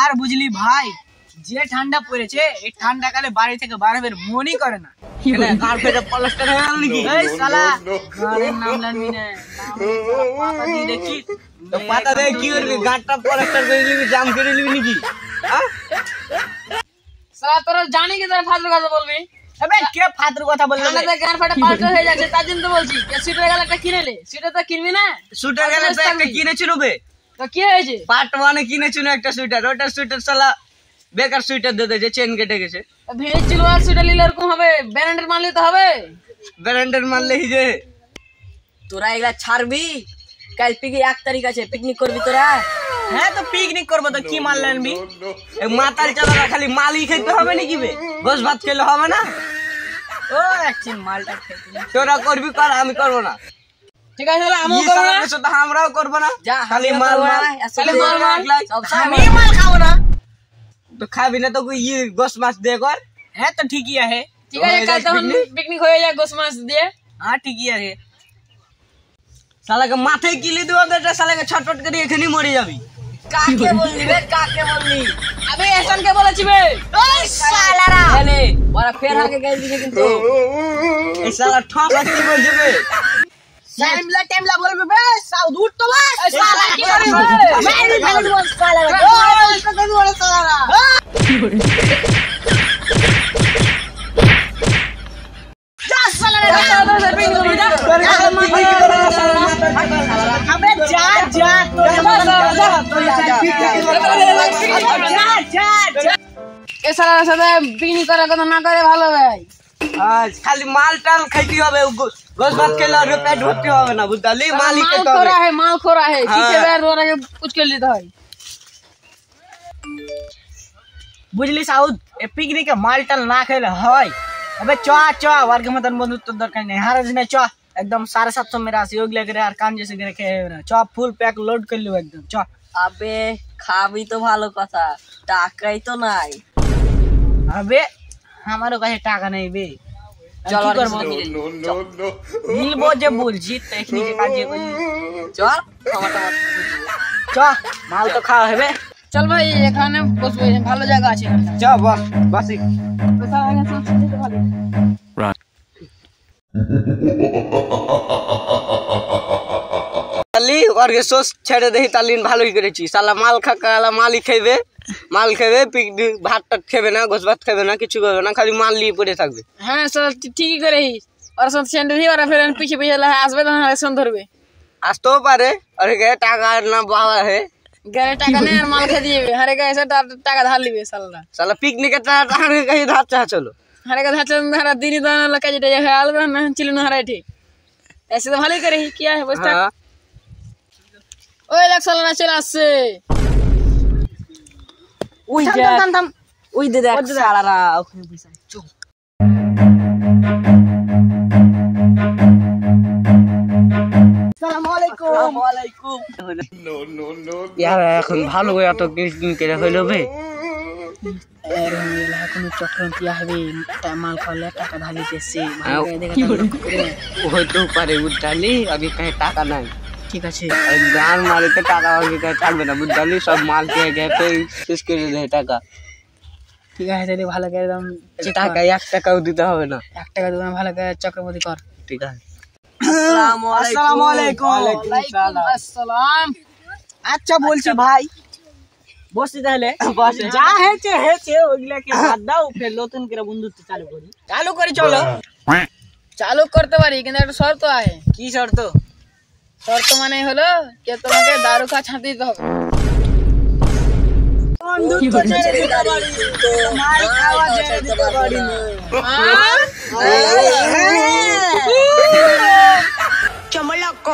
আর বুঝলি ভাই, যে ঠান্ডা পড়েছে এই ঠান্ডাকালে বাড়ি থেকে বার হবার মনই করে না। গাড় ফেটে প্লাস্টার হয়ে গেল নাকি? এই শালা গাড়ির নাম জানবি না, পাতা দিয়ে দেখি পাতা দিয়ে কি করবি? গাড়টা প্লাস্টার করে নিবি, জাম করে নিবি নাকি? শালা তোরা জানি কি তোরা ফালতু কথা বলবি? আবে কে ফালতু কথা বললি? ঠান্ডাতে গাড় ফাটা প্লাস্টার হয়ে যাচ্ছে, তার জন্য তো বলছি সুইটার গেলে একটা কিনে নে। সুইটার তো কিনবি না? সুইটার গেলে তো একটা কিনেছিল বে, তো কি হয়েছে? পার্ট ওয়ানে কিনেছিল একটা সুইটার, ওটা সুইটার শালা বেকার সুইটার দিয়ে দিয়েছে, চেন কেটে গেছে। ভেজছিল আর সুইটার নিলে এরকম হবে? ব্র্যান্ডের মাল নিতে হবে। ব্র্যান্ডের মারলে যে তোরা এগুলা ছাড়বি? কাল 1 তারিখ আছে, পিকনিক করবি তোরা? হ্যাঁ তো পিকনিক করবো, তো কি মাল আনবি? মাতাল চালারা খালি মালই খেতে হবে নাকি বে? গোস ভাত খেলে হবে না? ও একদিন মালটা খেতে তোরা করবি কর, আমি করবো না। ঠিক আছে তাহলে আমিও করব না। তো আমরাও করবো না। যা খালি মাল মাল খালি মাল মাল আমি মাল খাবো না। তো খাবি না তো গোস মাছ দিয়ে কর। হ্যাঁ তো ঠিকই আছে। ঠিক আছে কাল তখন পিকনিক হয়ে যায় গোস মাছ দিয়ে। হ্যাঁ ঠিকই আছে। শালাকে মাথায় কিলি দেবো, বেটা শালাকে ছটফট করে এখানেই মরে যাবি। কাকে বললি রে? কাকে বললি? আমি এসনকে বলেছি বে। ওই শালারা এলে ওরা ফের আগে গাইল দিছে কিন্তু। এই শালা ঠকাচ্ছি বলছে বে। টাইমলা বলবে বে, সাউ দূর তো বাস। এই শালা কি করবি বে? আমি ফেলে দেব শালারা। ওই কথা বল শালারা। যা শালারা, আবে যা যা যা। এই শালার সাথে পিকনিক করার কথা না করে ভালো ভাই। আজ খালি মাল টাল খাইতে হবে, গোস ভাত খেলে আর পেট ভর্তি হবে না, বুঝলি? মালই মাল খেতে খোরা হবে। है, মাল খোরা है। কিসে বের ওরাকে কুছ করে দিতে হয়। বুঝলি সাউদ, এ পিকনিকে মালটাল না খেলে হয়? আবে চ চ, ওয়ার্গের মতন বন্ধুত্ব দরকার নেই। হারাজ নেই, চ একদম 750 মেরা আসি ওগুলা করে আর কান জেসে করে খেয়ে না। চ ফুল প্যাক লোড করে লিও একদম, চ। আবে খাবি তো ভালো কথা, টাকাই তো নাই। আবে আমারও কাছে টাকা নেই বে, চল কি করবো? মিলবো যে বলছি তো এখনি কাজে করলি। চল খাওয়াটা চ, মাল তো খাওয়া হবে। চল ভাই, এখানে বসবো, ভালো জায়গা আছে। চ বস বাসি। ওরকে সোস ছেড়ে দেখি তালিন ভালোই করেছি। শালা মাল খালা মালই খাইবে, মাল খাবে, পিকনিক ভাত টাত খাবে না, গোস ভাত খাবে না, কিছু করবে না, খালি মাল নিয়ে পড়ে থাকবে। হ্যাঁ চল ঠিকই করে। ওর সাথে সেন্টার দিয়ে ওরা ফের পিছিয়ে পিছিয়ে আসবে, তখন রেশন ধরবে। আসতেও পারে, ওরকে টাকা না বাবা হে, গাড়ি টাকা নেই আর মাল খেয়ে দিবে। হারে গায়ে এসে টাকা ধার লিবে শালা। শালা পিকনিকের টাকা কাছে ধার চা চলো। হারে गा धाचन हरा दिनी दाना लका जेटा हाल ना चिलु ना हरा ठीक ऐसे तो ভালোই করে কিয়া है বসটা ওই লাখ সালা না চলে আসছে ওই যা থাম ওই দে দেখ সালারা ওখানে বসে চল আসসালামু আলাইকুম। ওয়া আলাইকুম নো यार এখন ভালো হয়ে এত পিকনিক করে হইলো বে এর মেলা কোনো চক্রান্ত হবে মাল খাওয়ালে টাকা ঢালি দিয়েছে কি হইতো পারে বুঝলি আমি কাছে টাকা নাই ঠিক আছে গান মারিতে টাকা আমি কাছে থাকবে না বুঝলি সব মাল খেয়ে গেছে শেষ করে দেয় টাকা ঠিক আছে তাহলে ভালো করে একদম টাকা 1 টাকাও দিতে হবে না 1 টাকা দিও না ভালো করে চক্রবর্তী কর ঠিক আছে আসসালামু আলাইকুম। ওয়ালাইকুম আসসালাম আচ্ছা বলছি ভাই বসি তাহলে যা হয়েছে হয়েছে ওইগুলাকে বাদ দাও ফের নতুন করে বন্ধুত্ব চালু করি চলো চালু করতে পারি কিন্তু একটা শর্ত আছে কি শর্ত শর্ত মানে হলো যে তোমাকে দারু খা ছাঁটি দিতে হবে বন্ধুত্ব ছেড়ে দিতে পারি মাল খাওয়া ছেড়ে দিতে পারি না চমলক